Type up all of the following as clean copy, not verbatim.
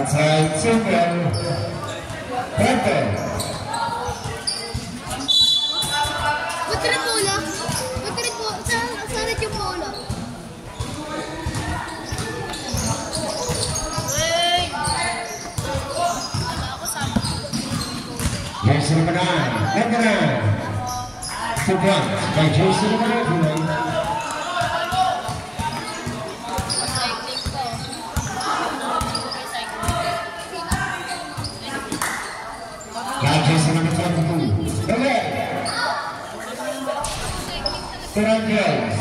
Outside single. Pepper. Buti rin bola. Buti rin bola. Saan yung bola? Jersey number 9. Number 9. Two points by jersey number 9. Jersey number 22. The red. Third place.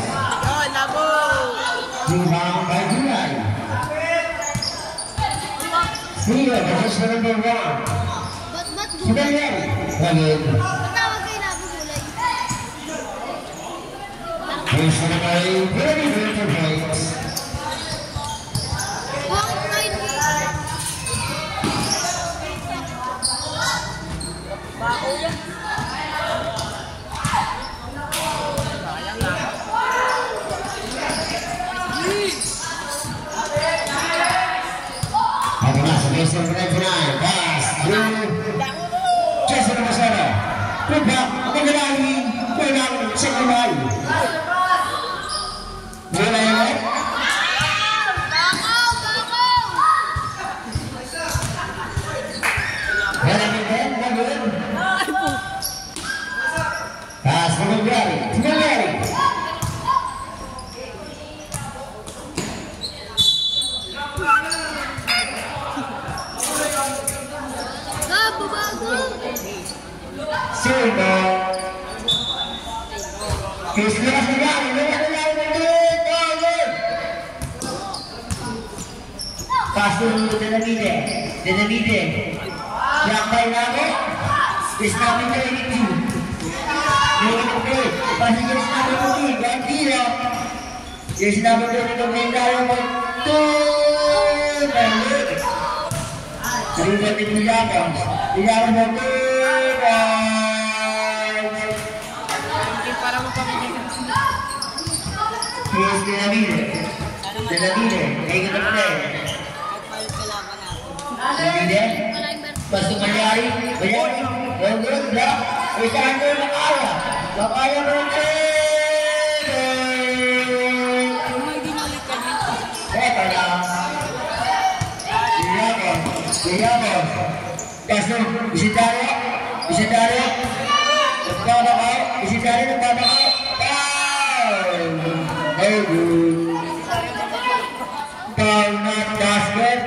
Rebound by Gulay. Steal by jersey number 1. Ba't Gulay. Walid. Patawag kayo na ako gulay. Jersey number 8. Very good for points. Bakit kayo? Jersey number 99. Pass. Blue. Jersey number 7. Good back. Magalani. Kulang sa kamay. Wala yan. Wala yan. Magod. Pass. Magalani. Magalani. Sino? Kislas na lang! Paso Denavide. Yakay namin. Isnamin ka rin ito. Yung okay. Paso ka isnamin ko rin. Gantira. Yung sinabi ko rin itong nindaro mo. Balik. Sabi ko rin yung yakang. Yakang mo ito. Yes, Denavide. Kayo ka na rin. Denavide. Basta Bayari. Good. Isahan ko yung nakaya. Nakaya mo rin. Eto lang. Iyabon. Kaso, Isidaro. Nagpapakaw. Isidaro nagpapakaw. Very good. Foul not basket.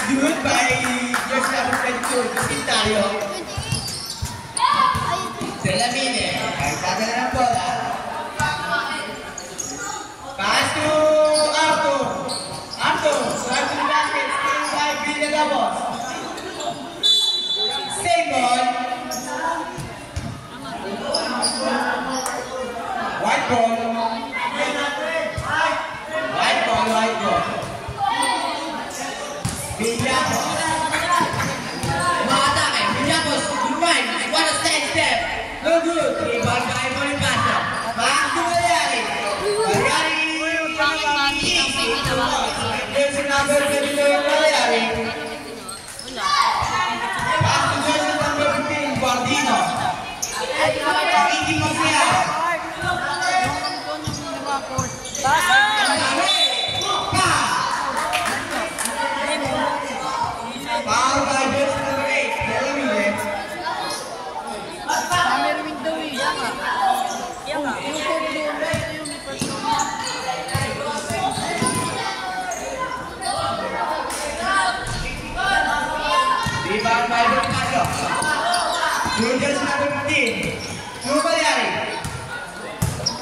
Good by just number 22, Quintario. Delamine, kahit na ng bola. Pass to Arthur. Drive to the basket, still by Villalobos. Same ball. White ball. Villapos. Umatake. Villapos. Lumayan. What a step. No good. Ibang kaya mo yung pasa. Back to Bayari. There's another video of Bayari. Back to jersey number 15. Guardino. Hindi mo siya. Power by jersey number 8, Delamine. Camera window eh. Rebound by Bernardo. Jersey number 15. Bayari.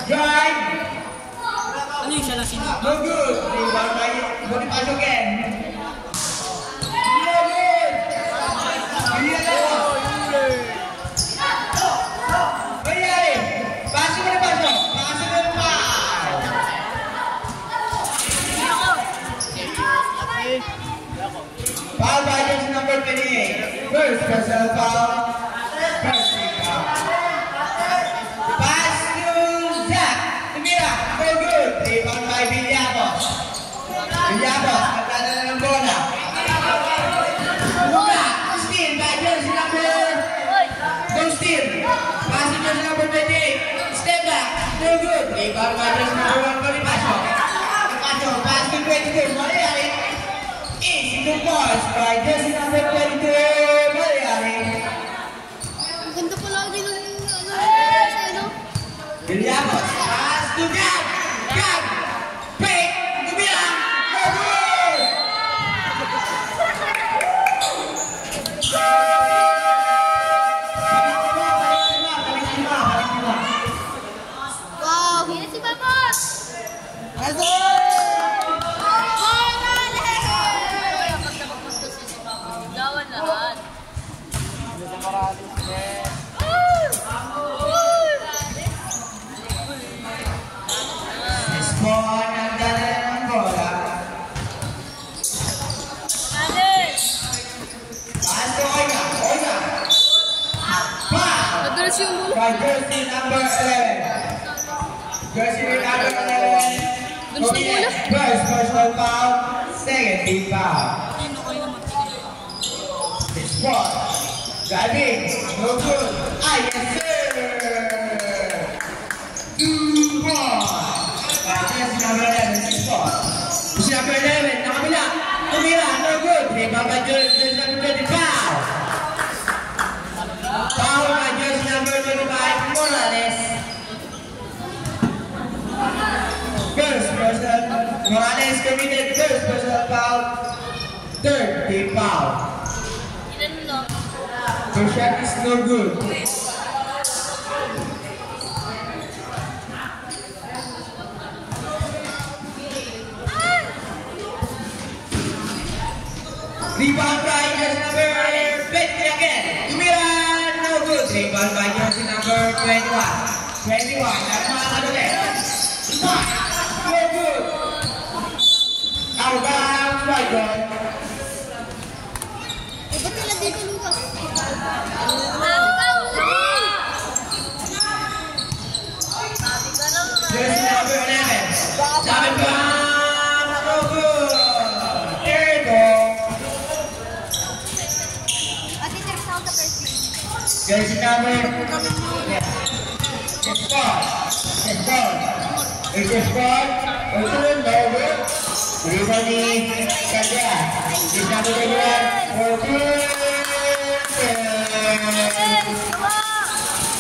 Drive. Ano yung siya na sinip? No good. Rebound by Bonifacio again. Foul by jersey number 28. First personal foul. First team foul. Pass to Zach. Tumira. No good. Rebound by Villamos. Villamos. Magdadala ng bola. Mula. Steal by jersey number. No steal. Pass to jersey number 28. Step back. No good. Rebound by jersey number 1. Bonifacio. Pass to 22. Mariari. Easy to pass by jersey number 22. Mariari. Ang ganda pala din ng Villamos. Pass to Gab. Gab. Pick. Tumira. No good. Wow! Hina si Babos! Gawan lahat. Spawn ang dala ng bola. Pass to Oya. Oya. Pass. Madalas yung mula. By jersey number 11. Jersey number 11. Gusto mo na? First personal foul. Second team foul. Spot. Driving. No good. Ah, yes sir. 2 points. By jersey number 11. Spot. Jersey number 11. Nakabila. Tumira. No good. Rebound by jersey number 20. Foul. Foul by jersey number 25. Morales. First personal. Morales committed first personal foul. Third team foul. The shot is no good. Rebound by jersey number 20 again. Tumira, no good. Rebound by jersey number 21. 21, nagmakadulit. No good. Out of bounds, right on. Eh, ba't nila dito, Lucas? Jersey number 11. 7 pounds, no good. There you go. Ate, next round the first team. Jersey number. It's gone. It's gone. It's just gone. It's a little over. Everybody, Sandra. It's number 21. For good.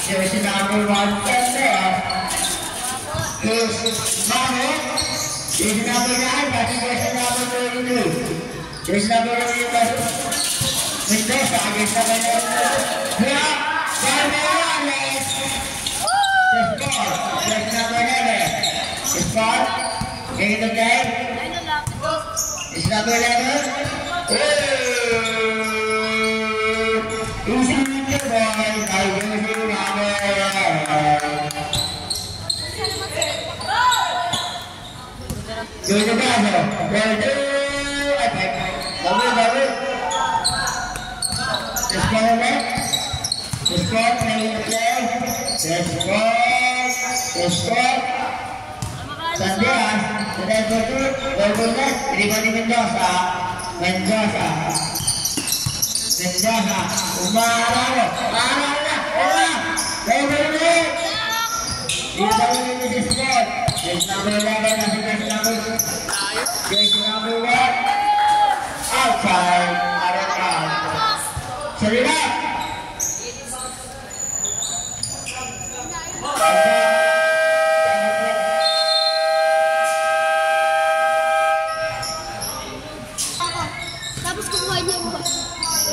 Jersey number 1. Sandra. Is Mano. Jersey number 9. Passing jersey number 32. Jersey number 32. Mendoza against number 9. Yeah. Morales. Jersey number 11. Spot. Getting the play. It's number 11. Easy with the ball. By jersey number 11. Doing the ball. Well done. Attack. Double. The score back. The score playing the play. The score. Sandias. The net for two. Goal for net. Rebound Mendoza. Mendoza. Umarano. Goal for net. Rebound in the score. Jersey number 11. Jersey number 1. Outside. Serena. Tapos kumuha niya mo.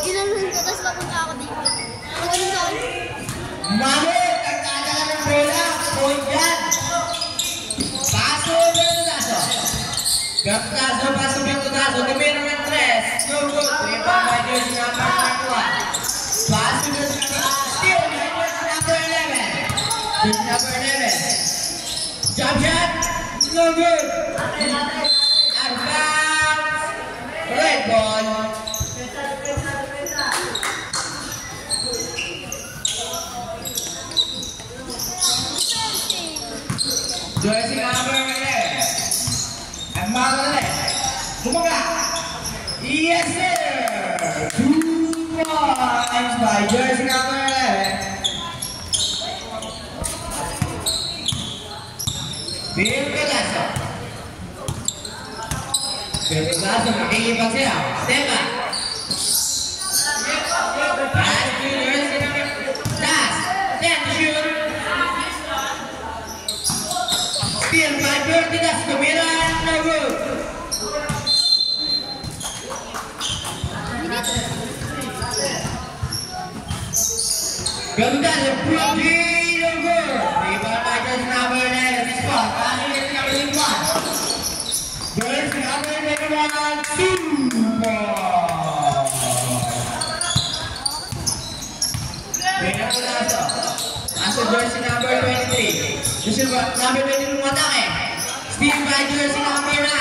Ginanon ko, tapos mapunta ako dito. Magaling sa akin. Mami, nagdadala ng bola. Point yan. Paso, Bernardo. Gaptazo, paso, Bernardo. Tumira ng 3. No good. Rebound by jersey number 21. Paso, steal by jersey number 11. Jersey number 11. Jump shot. No good. Out of bounds. Red. ball. Jersey number 11. And Margaret. Bumaga. Yes, sir. 2 points by jersey number 11. Bill Pegaso. Bill Pegaso makikipag siya. Step back. Pass to jersey number. Last. 10 to shoot. Steal by Bill Pegaso. Miran na good. Bill Pegaso. Pretty good. Rebound by jersey number 11. Spot. Jersey number 1. Jersey number 1. 2 balls. Pegaso. Masuk jersey number 23. Jersey number 23 matake. Steal by jersey number 9.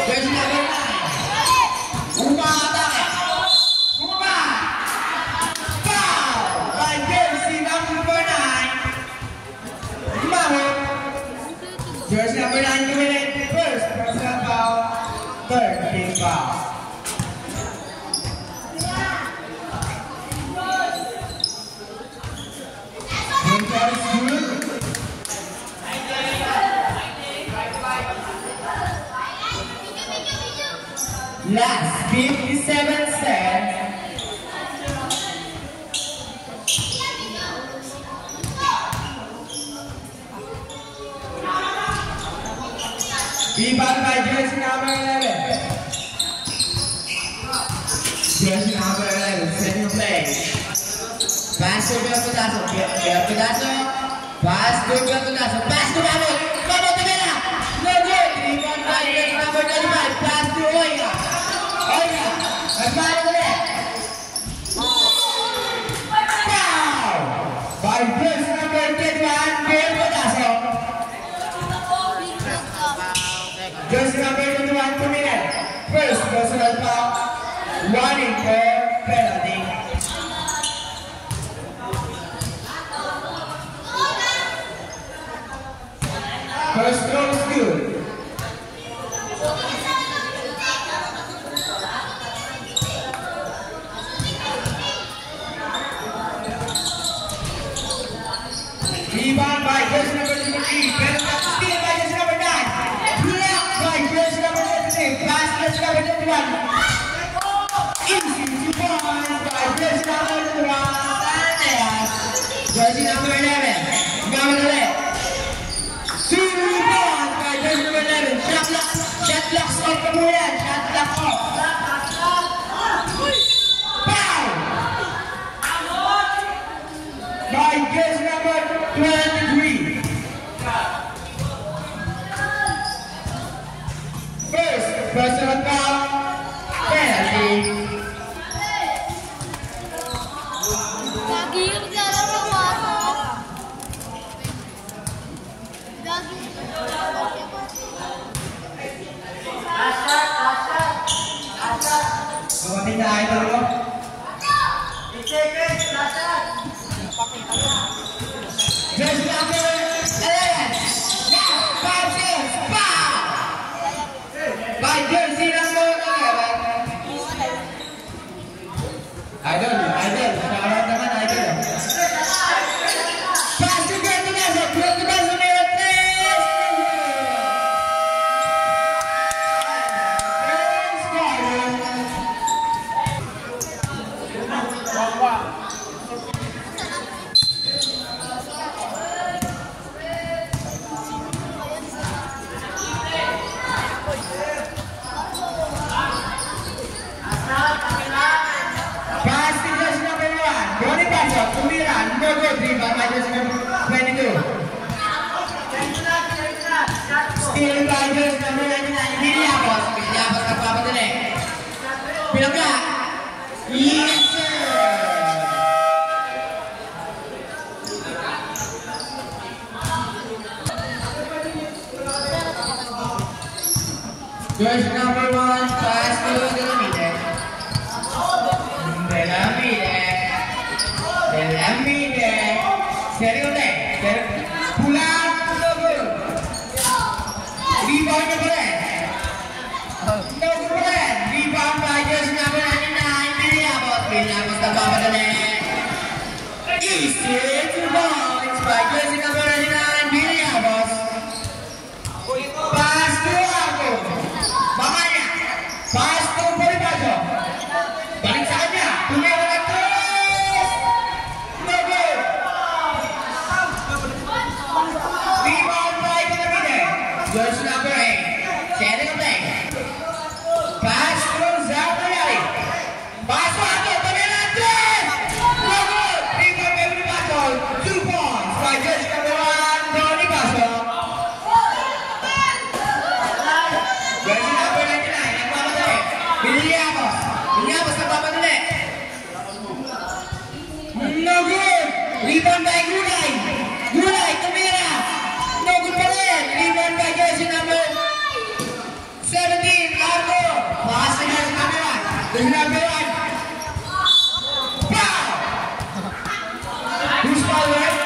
Jersey number 9. Umah atake. Umah. Foul by jersey number 9. Umah. Jersey number 9 committed first personal foul, third team foul. Last 57 cents. Rebound by jersey number 11. Jersey number 11, second play. Pass to Bill Pegaso. Bill Pegaso. Pass to Bill Pegaso. Pass to Mamut. Mamut Tabela. No good. Rebound by jersey number 35. Pass to Oiga. Oiga. And back to the net. Foul by jersey number 31. Bill Pegaso. Jersey number 21 committed. First personal foul, running for penalty. First throw is good. Rebound by jersey number 23. Penalty steal by jersey number 9. Jersey number 23, pass jersey number 21. Easy to point by jersey number 21. Jersey number 11. Gamit ulit. 2 rebounds by jersey number 11. Shot blocks off the mula. Shot block off. Foul by jersey number 23. First, personal foul, penalty. Gagi yung jalan ng pasok. Gagi. Dumating na idol ko. Jersey number 11. Now, 5 seconds. Foul by jersey number 11. Idol. Shout out naman, idol. Pass to Bill Pegaso. Bill Pegaso meron 3. Steal by jersey number 99. Villapos. Villapos nagpapadali. Pinagla. Yes, sir. Jersey number 1. Pass to Williams sa baba ulit. No good. Rebound by Gulay. Gulay, tumira. No good pa rin. Rebound by jersey number 17, Argo. Pass na jersey number 1. Jersey number 1. Foul. Who's foul, right?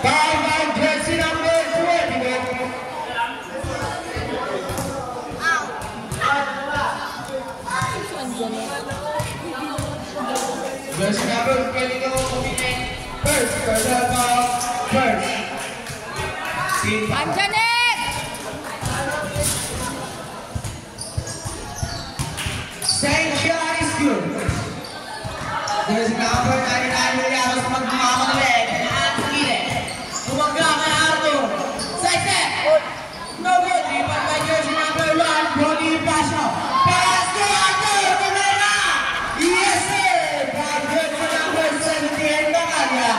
Foul by jersey number 20. Jersey number 22 coming in first. Personal foul first. I'm Janet! Second shot is good. Jersey number 99 Williams magmamagaling. Nakakagilid. Tumagama na Arthur. Side step. No good. Rebound by jersey number 1. Brody Pasio. Pass to Arthur. Tumira. Yes sir. By jersey number 17. Bacaglia.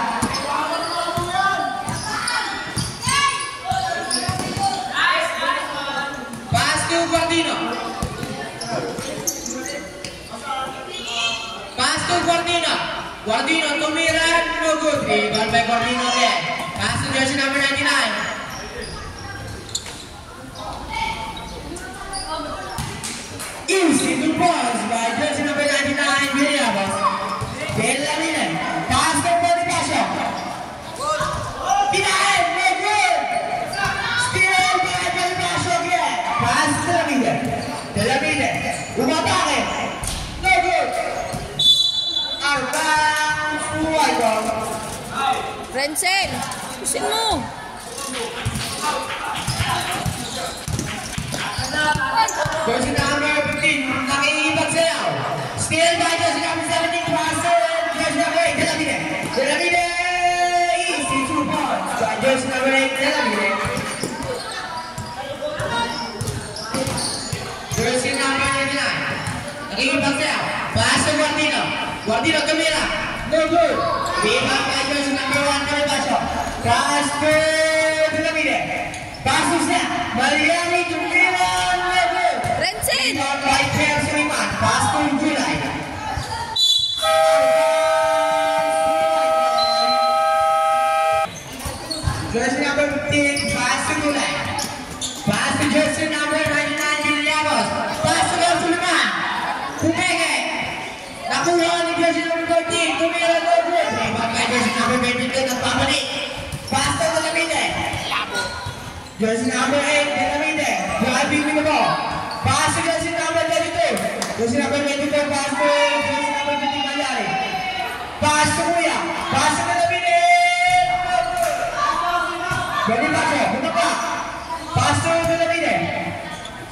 Pass to Guardino. Pass to Guardino. Guardino tumira. No good. Rebound by Guardino again. Pass to jersey number 99. Easy to pause by jersey number 99, Williams. Bellamine. Pass to Brody Pasio. Denied. No good. Still by Brody Pasio again. Pass to Bellamine. Umatake. No good. Arbang Suwaito. Renzel! Pusin mo! Jersey number 15, nakikipag sayaw. Still by jersey number 17, Pastor. Jersey number 8, Bellamine. Bellamine. Easy 2 points by jersey number 8, Bellamine. Jersey number 99, nakikipag sayaw. Pastor Guardino. Guardino tumira. No good. Rebound by jersey number 1, Brody Pasio. Pass to Bellamine. Pasok siya. Mariani tumira. No good. Renzel! Rebound by Pierre Suleiman. Pass to Gulay. Jersey number 15, pass to Gulay. Pass to jersey number 99, Williams. Pass to Pierre Suleiman. Pumege. Nakuha ni jersey number 14. Tumira no good. Rebound by jersey number 22. Nagpapalik. Pass to Bellamine. Jersey number 8, Bellamine. Driving with the ball. Pass to jersey number 22. Jersey number 22, pass to jersey number 15, Malyari. Pass to Kuya. Pass to Bellamine. Brody Pasio, buka pa. Pass to Bellamine.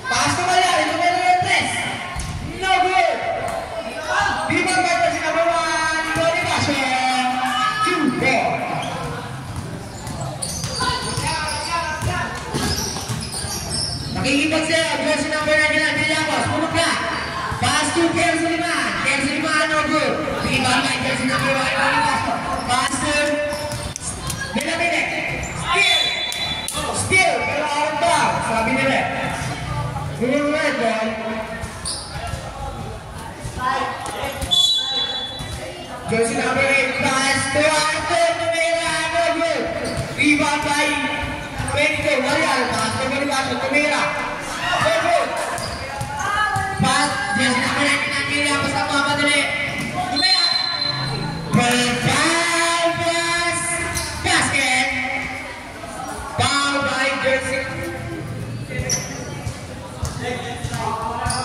Pass to Malyari. Numero 3. No good. Rebound by jersey number 1, Brody Pasio. 2-4. Nakikipag sayo, jersey number 99, Williams, puno ka. Pass to Pierre Suleiman. Pierre Suleiman, no good. Rebound by jersey number 1, Brody Pasio. Pass to Bellamine. Steal. Pero out of bounds. Sabi nila. Yung red ball. Jersey number 8, pass to Arthur Tumira, no good. Rebound by 22, Marial. Pass to Brody Pasio, Tumira. No good. Pass, jersey number 99, Williams sa mamadali. Tumira. Foul pass. Basket. Foul by jersey.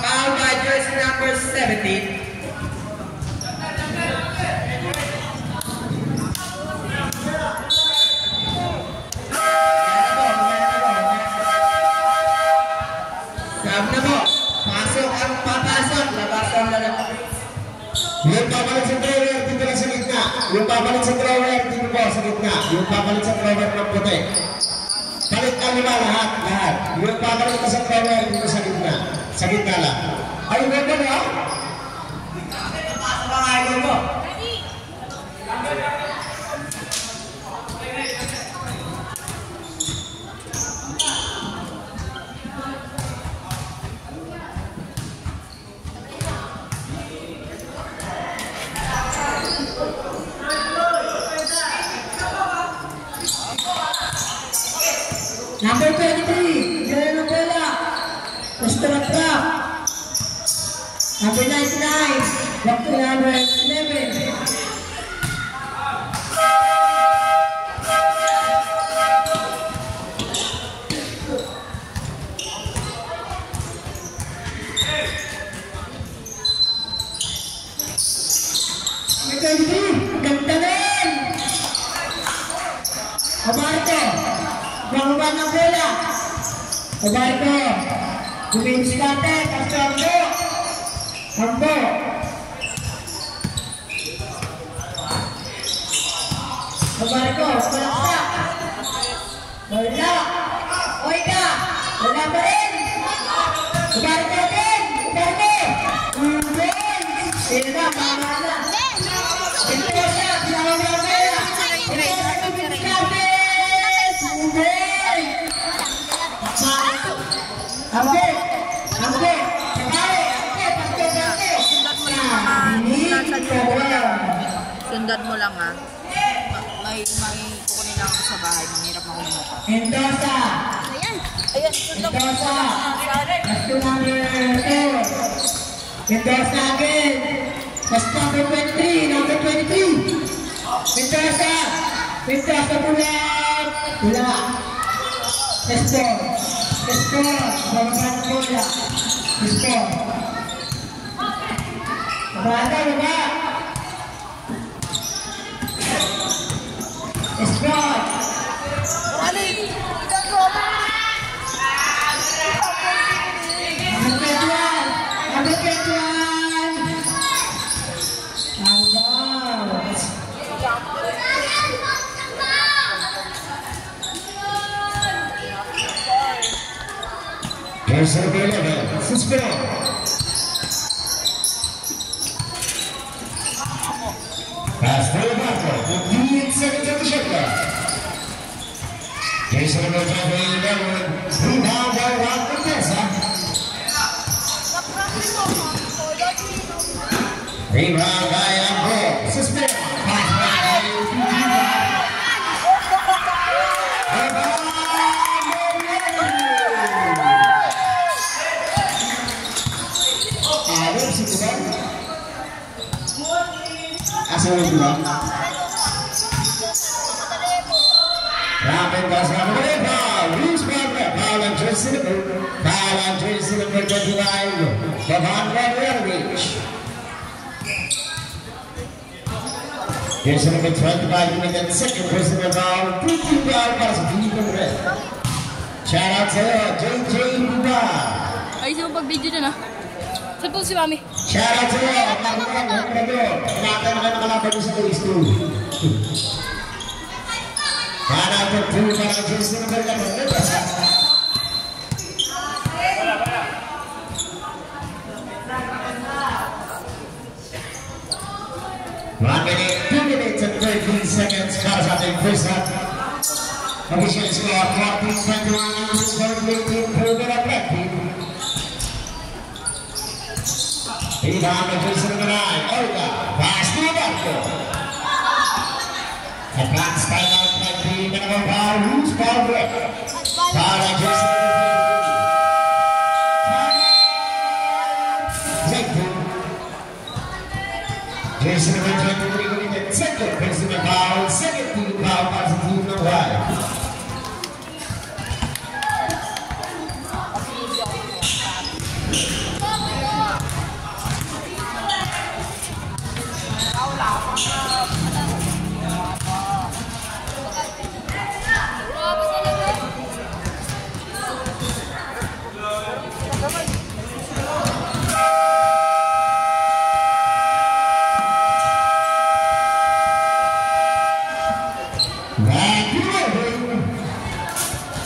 Foul by jersey number 17. Yung papalit sa thrower, dito na sa gitna. Yung papalit sa thrower, dito po sa gitna. Yung papalit sa thrower ng puti. Palit ka nila lahat. Yung papalit ka sa thrower, dito sa gitna. Sa gitna lang. Ay, ganda na? Pasok ang idol mo. Number 23, Glenn Nobola. Restaurant Trap. Number 99, Dr. number 11. Ganda rin! Abarco, bangunan ng bola. Abarco, Luminis Kate, Castro, Ambo. Abarco, palaksak. Wala. Oika, wala pa rin. Abarco din, Abarco. Sino na, mga na. Ito siya, sinawag na kaya. Ito siya, Luminis Kate. Ambo, Ambo, Ambo, Sundan mo lang ha. May kukunin lang ako sa bahay. Mahirap ako mo. Endosa. Ayan, sundan mo. Endosa. Basta number 2. Endosa again. Basta number 23. Number 23. Endosa. Endosa pulang. Wala. Estor. Estor. Bababa ng bola. Estor. Bata, baba. Estor. Number 21. There's number 11, Suspiro. Pass to the Marco, 15 seconds of the shot clock. There's number 11, rebound by Juan Corteza. Rebound by Ambo, Suspiro. Pass by Asal dulu. Rapid pass number 8. Loose ball. Ball and jersey number 25. Baban Radovich. Jersey number 25 minutes. Second personal foul. 2 foul pass deep in red. Shout out to JJ Buba. Ay, sino pag-video dyan ha? Saan po si Mami? Shout out to you. Kenapa nakalapag sa Luis 2. Shout out to 2 para jersey number 11. 1 minute, 2 minutes and 13 seconds para sa ating first half. Official score 14-21 is going to be improved and effective. Rebound by jersey number 9, Olga. Pass to Marco. A black spine out by the number 5, loose ball break. Para jersey number 23. Jersey number 23 committed second personal foul, second team foul para sa team ng Wild.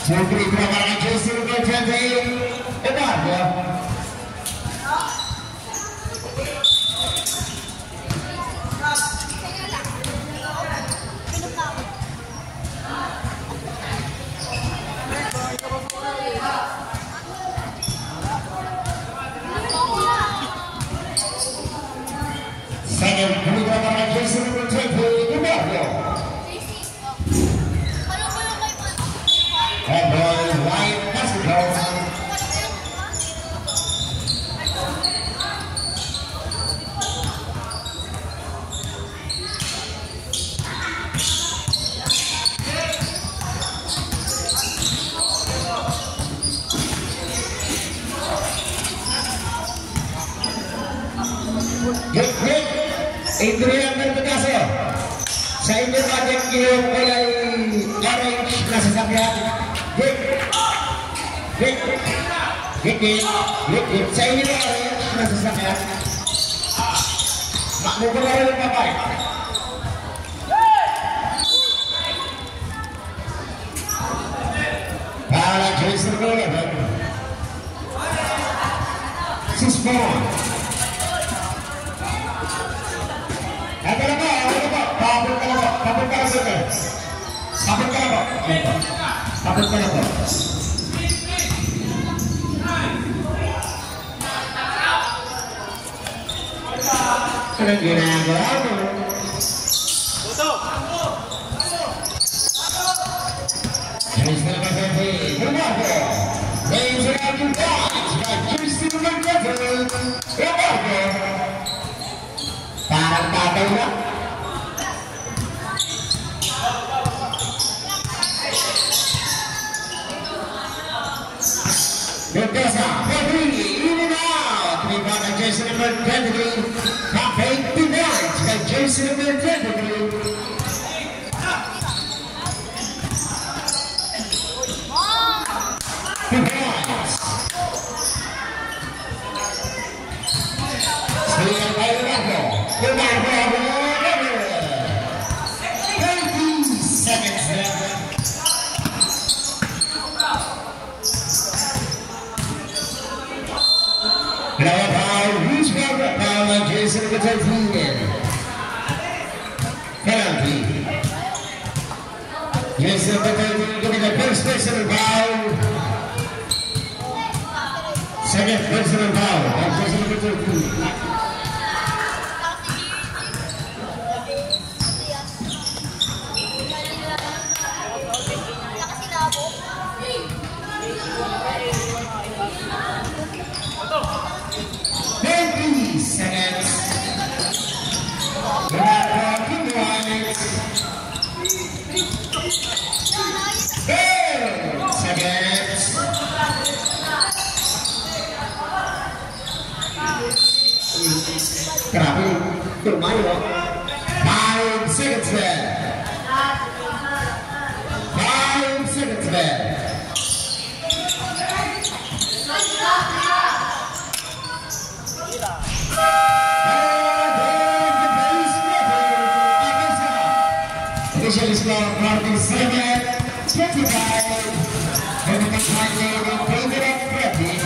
Sempre trabalha jersey number 20, Eduardo. Second, trabalha jersey number 20, Eduardo. And boys, Hit. Adrian Merpedaso. Sa inyo natin yung kulay orange na sasakyan. Hit. Sa inyo yung orange na sasakyan. Makmukula rin yung papay. Para Jason Golden. 6-4. Apa lagi? Kabel kelapa. Parang tatay na. Bethesda, in and out. We got a Jason number 23. Top 8 divides by Jason number 23. Jason number 13. Penalty. Jason number 13 giving the first personal foul. Second personal foul. Jason number 13. Grabe, tumayo. 5 seconds there. 5 seconds there. Official score 47-25. And the final President Freddy.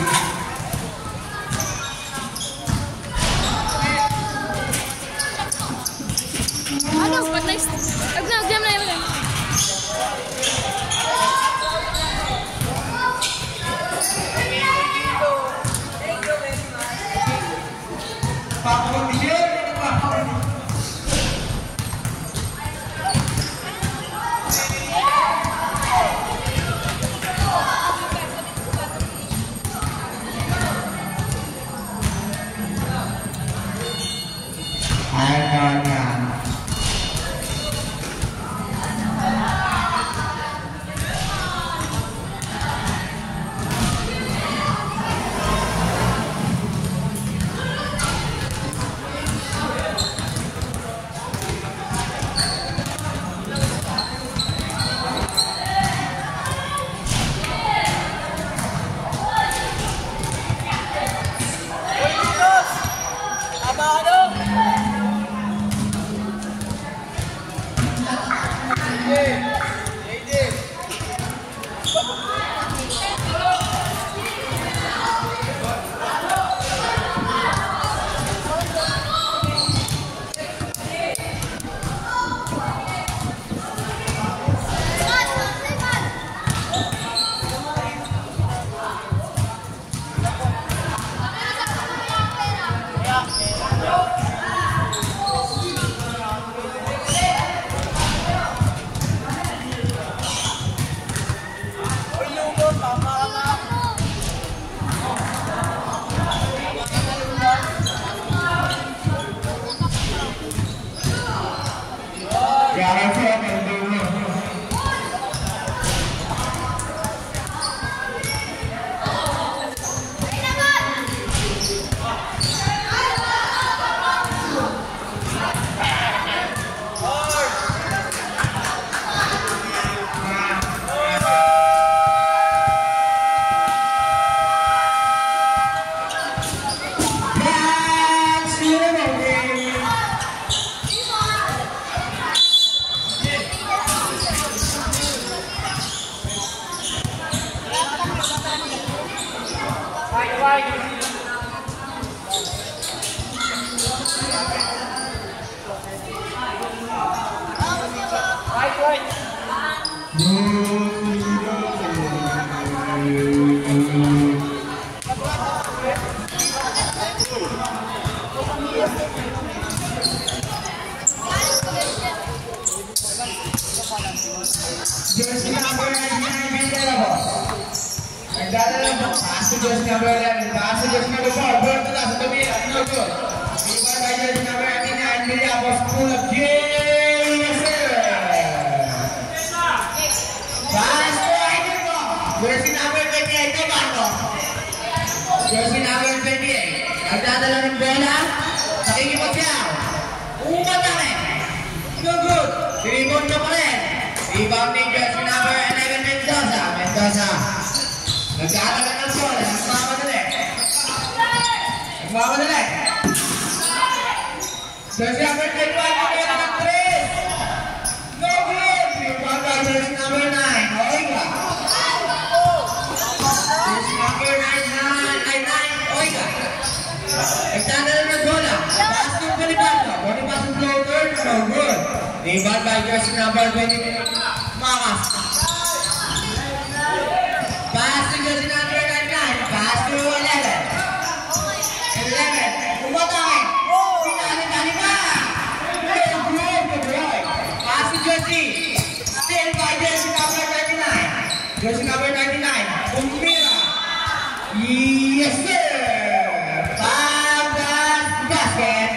Jersey number 99 Vindela boss. Nagdadala po. Pass to jersey number 11. Pass to jersey number 4. Bird to that. Sa tumira. No good. Rebound by jersey number 99 Vindela boss. Full of game. Yes sir. Pass to Aiden po. Jersey number 28. Ito Marco. Jersey number 28. Nagdadala ng bola. Nakikipot siya. Umat na rin. No good. Rebound na pa rin. Rebound ni jersey number 11 Mendoza. Mendoza. Nagkakaroon ng bola. Nagmamadali. Nagmamadali. Jersey number 21. Pagkita ng 3. No good. Rebound by jersey number 9. Oiga. Jersey number 9. Oiga. Nagkakaroon ng bola. Pass to Bonifacio. Bonifacio floater. No good. Rebound by jersey number 20. Makas. Pass to jersey number 99. Pass to 11. 11. Umatakin. Pinali-tali pa. Good boy. Pass to jersey. Still by jersey number 99. Jersey number 99. Umira. Yes sir. Basket.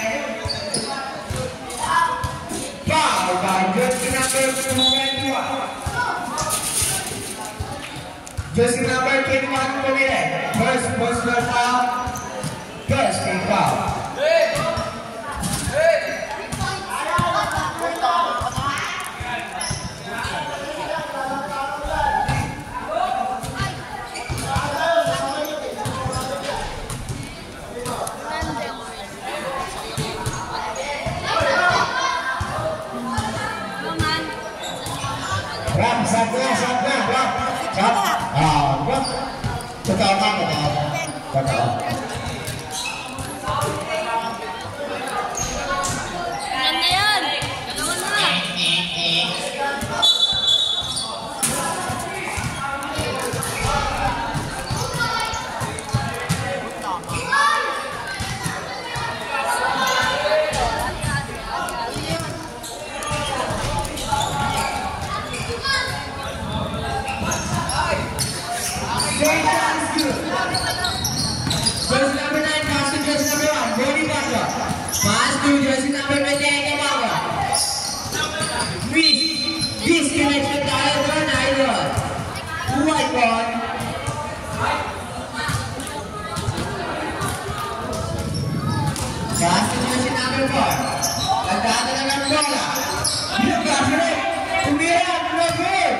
Foul by jersey number 21. Jersey number 21 committed. First personal foul. First team foul. Ram, sabna, Ram. Sab. Ram. Betul. Ganda yan. Galawan na. Jersey number 9 pass to jersey number 1. Bonifacio. Pass to jersey number 28. Kamawa. Disconnection tayo doon. Idol. White ball. Pass to jersey number 4. Nagdadala ng bola. Nagdadala. Tumira. No good.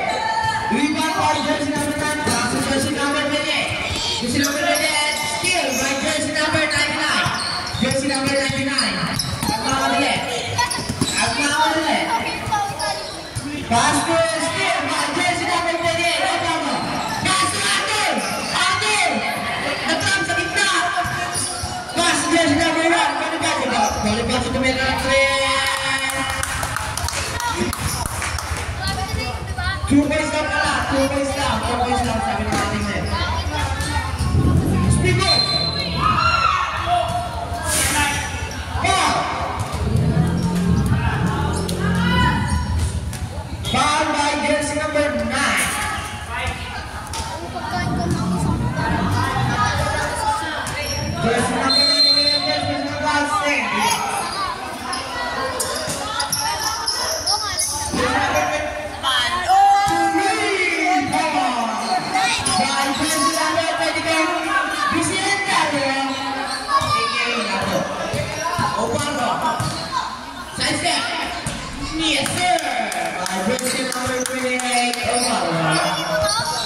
Rebound by jersey number 9. Pass to jersey number 28. Jersey number 28. Steal by jersey number 99. Jersey number 99. Agmamadali. Pass to steal by jersey number 28. Pass to Arthur. Nag-trap sa gitna. Pass to jersey number 1. Bonifacio tumira ng 3. 2 points lang pala. 2 points lang. 2 points lang sabi ng ating net. Speaker! Foul by jersey number 9. Jersey number 9 jersey number outstanding. Yes, sir. Jersey number 28,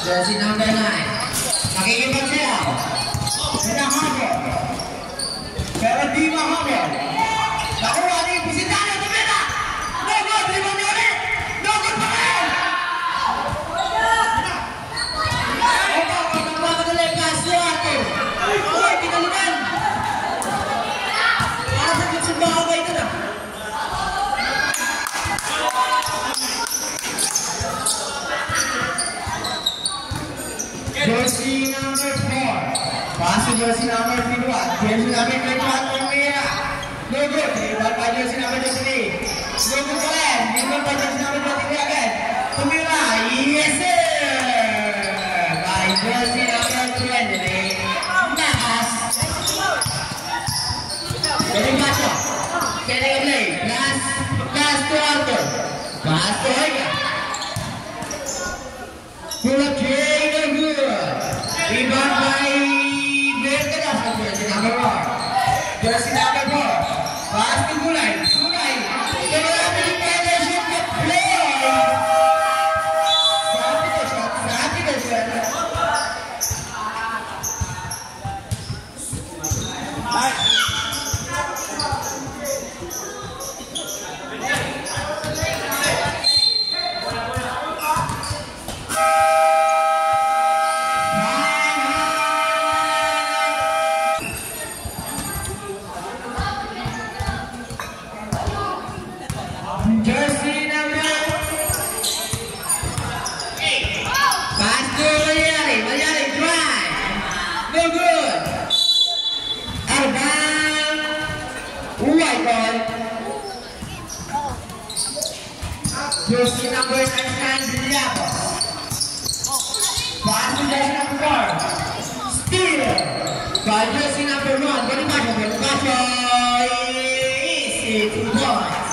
jersey number 9. Nakikipag siya. Pinahabol. Pero di mahabol. Nakuha ni Pisitano. Tumira. No good. Limang niya ulit. No good pa rin. Magpapadali. Pass to Arthur. Uy, tinalunan. Para sa kutsumbaho ba ito na? Jersey number 4. Pass to jersey number 21. Jersey number 21. Tumira. No good. Rebound by jersey number 23. No good pa rin. Rebound by jersey number 23 again. Tumira. pass to Arthur. Pass to Haga. Pull up Jay, no good. Rebound by Berkedas. Jersey number 4. Jersey number 4. Pass to Gulay. Gulay. Developing penetration to play. Substitution. Jersey number 8. Pass to Malyari. Malyari drive. No good. Arbang. White ball. Jersey number 9. Diapo. Pass to jersey number 4. Steal. By jersey number 1. Bonifacio. Bonifacio. Easy 2 points.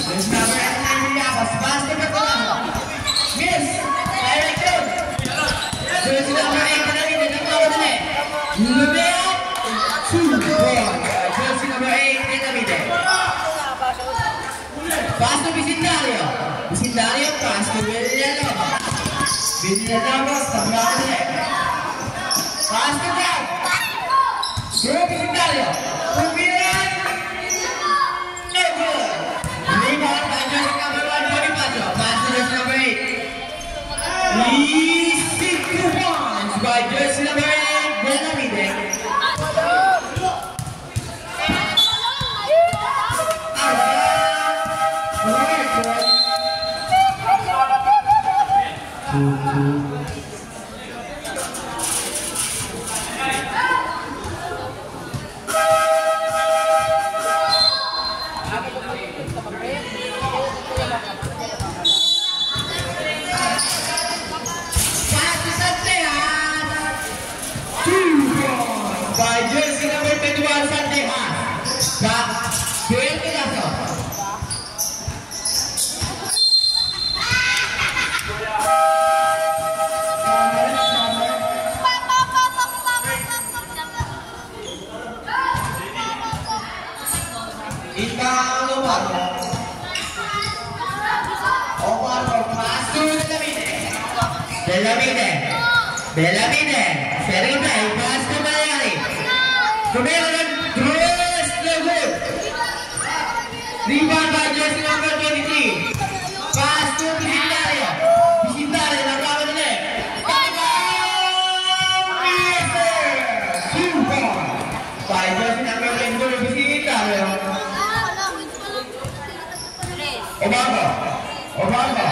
Jersey number 9 Diapo. Pass to Berkedas. Miss. Direct shoot. Jersey number 8 David. Lumea. 2 points. Jersey number 8 David. Pass to Vicendario. Vicendario pass to Villalobos. Villalobos sebelah dia. Pass to Brown. Through Vicendario. Pembiayaan. No good. Rebound by jersey number 1 Bonifacio. Pass to jersey number 8. Easy 2 points by jersey number 8 Benavidez. By jersey number 21 Sandejas. Berkedas. Itang Obargo. Obargo pass to Benavidez. Benavidez. Seri play pass to Malyari. Kemudian terus no good. Rebound by jersey number 23. Pass to Vicendario. Vicendario nakuha nila. Yes sir. 2 points by jersey number 22 Vicendario. Obargo. Obargo.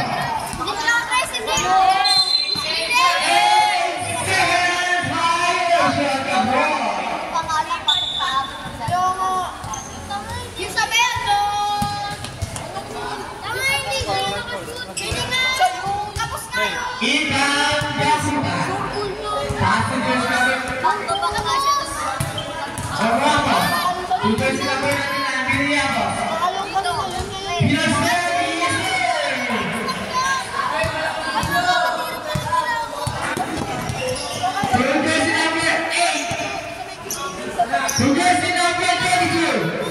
Itang Jessica. Pass to jersey number Obargo. To jersey number 99 Diapo. Yes sir. Jersey number 22.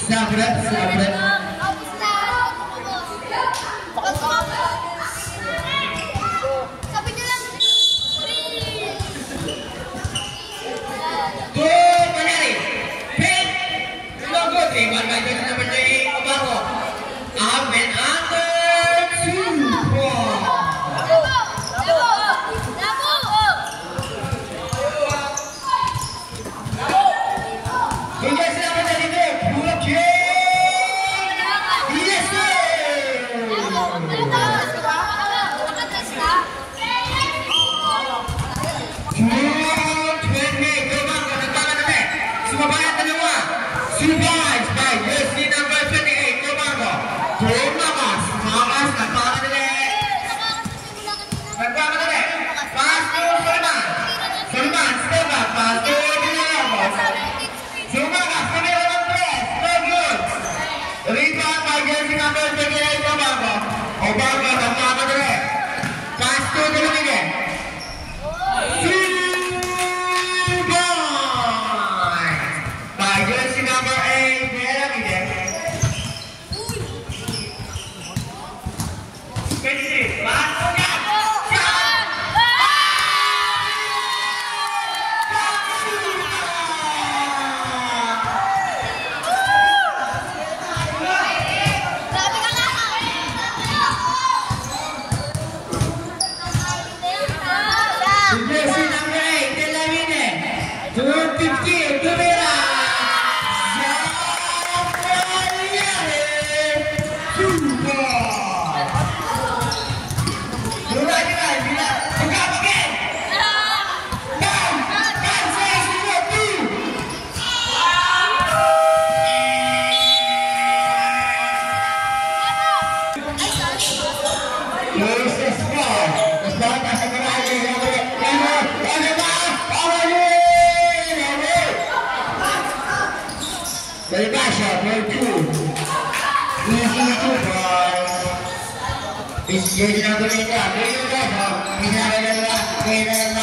Sabret. Tuh, Malyari. Pin. No good. Rebound by jersey number 3 Obargo. Ahmed under 2 points. Jersey number 32. Pull up Jay. Yes sir. Surprise by jersey number 28 Obargo. Makas na para nila. Obaga, apa dulu? Pastu dulu ni. Jersey number 8, where are we there? Kenshi, jersey number 8, Tel Aviv, 250, Tumera. Dari Basha, dari two. Easy two boys. Jadi nak beri dia, beri dia. Ini ada dah, ini ada.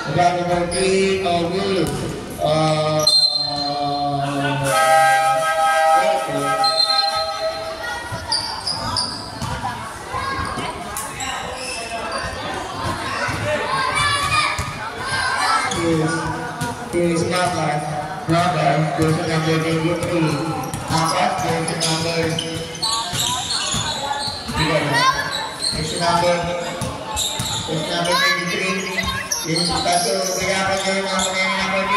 About number 3, Ogu. Here's Mablar. Mablar goes to number 23. Akat goes to number... Here's number 23. This is Paso. Kaya pa niya yung number 2.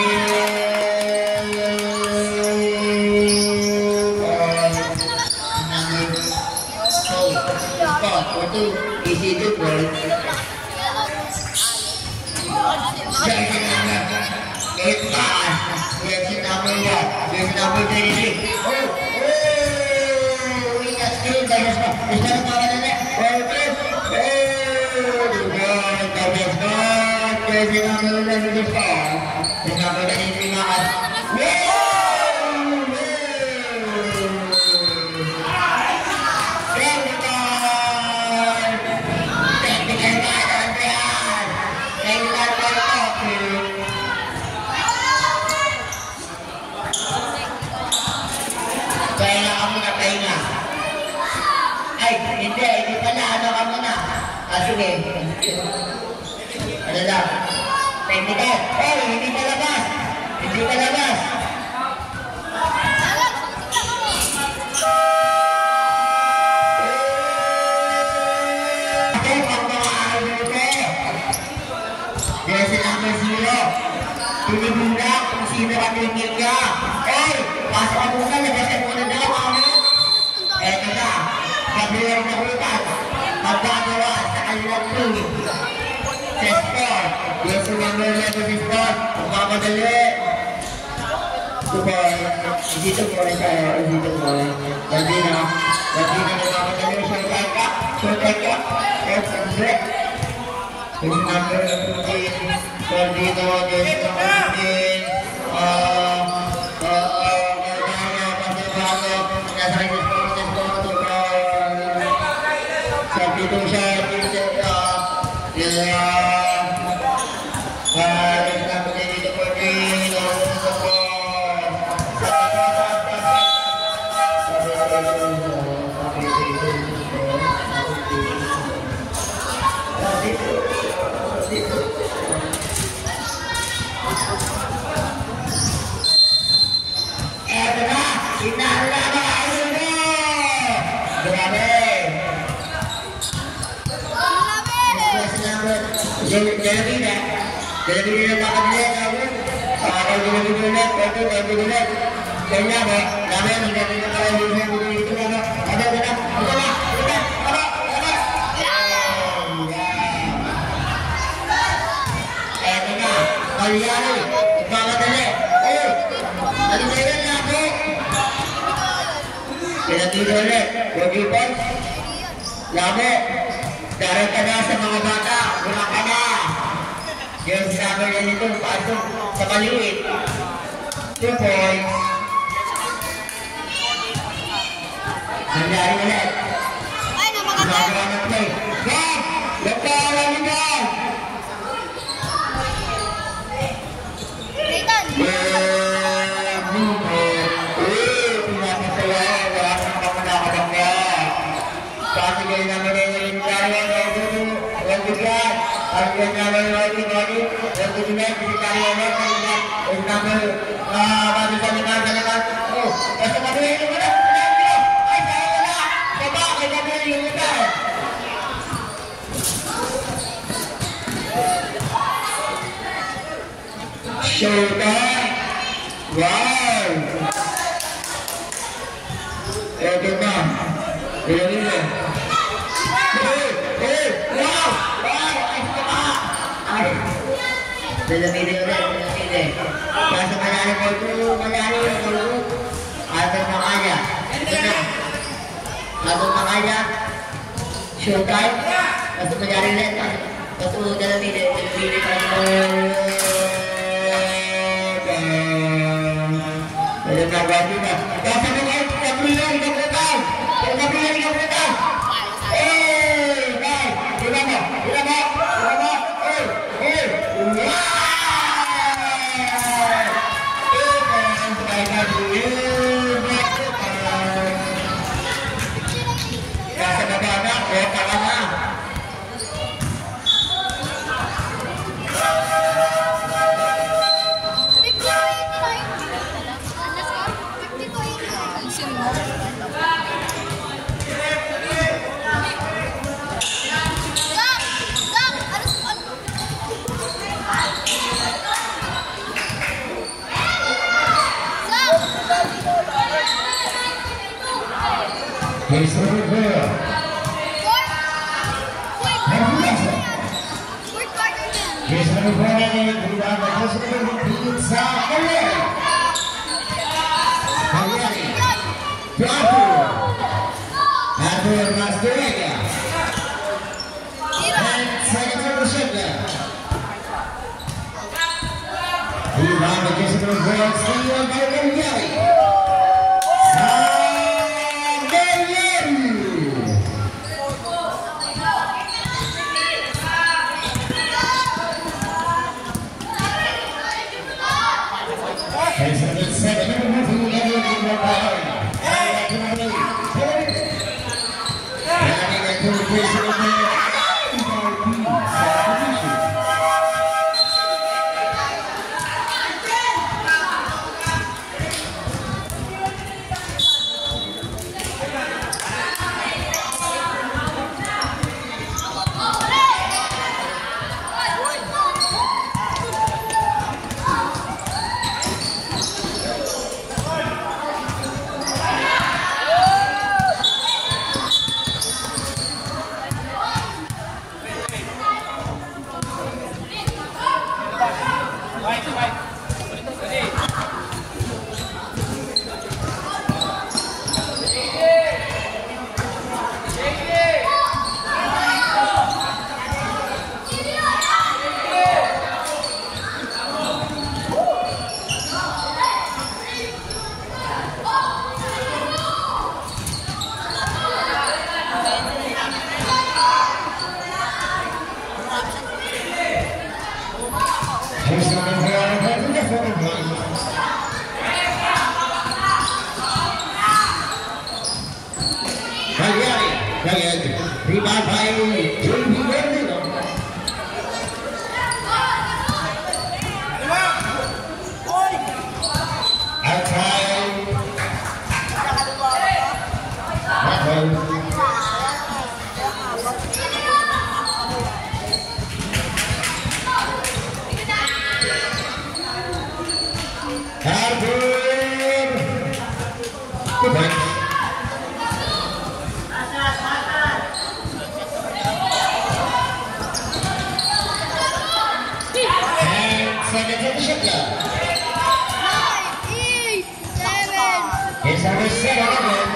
Easy to play. It's fast. There's number 1. There's number 33. We got skill by this one. It's not a problem in there. There's number 74. There's number 33 naman. Hindi pala, ano ka muna? Sige. Ano lang? Technical. Hindi ka labas. Hindi ka labas. Ito, pag mga ano ito. Yes, number 0. Tinibula kung sino ka tingin niya. Pasok ka muna, labas ka muna na ako. Eto na. Gabriel na hutan, magagawa sa kanilang tuwing. Sestor, yes, number 11 is God, magmamadali. Tuboy, hindi tuboy tayo, hindi tuboy. Gabi na magmamadali, shortcut ka, yes, break. Yes, number 15, Gordino, yes, number 15, dito siya, dito po rin, eto na, sinala na, grabe. Jalabina pakabilit ako. Kalau jalabina ulit. Kaya ba? Namin hindi na tayo dito na. Ada. Eto na. Kaliano. Magmamadali. Ano ba yan natin? Jalabina ulit. Wagi po. Labo. Darat ka na sa mga bata. Wala ka na. Yung sinabi niya nito, pasok sa maliit. 2 points. Nangyari ulit. Ay, namaganda. Nagawa ng play. Bob! Nagkawa ni Bob! Nathan. Pinapasaya. Wala ka na kamanakadang niya. Kasi kayo naman yung kariyan. Huwag bigyan. Ang naman yung mga yung kulinan, kaya na, yung naman, sa naman, basta matuloy yung mga, ay, kaya na, baba, kaya na yung mga. Showtime! Wow! Eto na, yun na. Wow! Dalamili ulit. Kaso malalim ko ito, malalim. Atot na kanya. Ito na. Atot na kanya. Showtime. Kaso malalim ulit. Kaso dalamili pa ito. Dalam na gawin na. Kaso na kayo, kabrilan ka putal. Kabrilan ka putal. Hey! Ilan mo. Wow! Here's the reveal. Here's the reveal. Rebound by Jessica Pizza. Hayali. Arthur Masturega. And Senator Rashida. Rebound by Jessica Pizza. Steal by Hayali. Rebound by JB Verdino. Outside. It's number 7.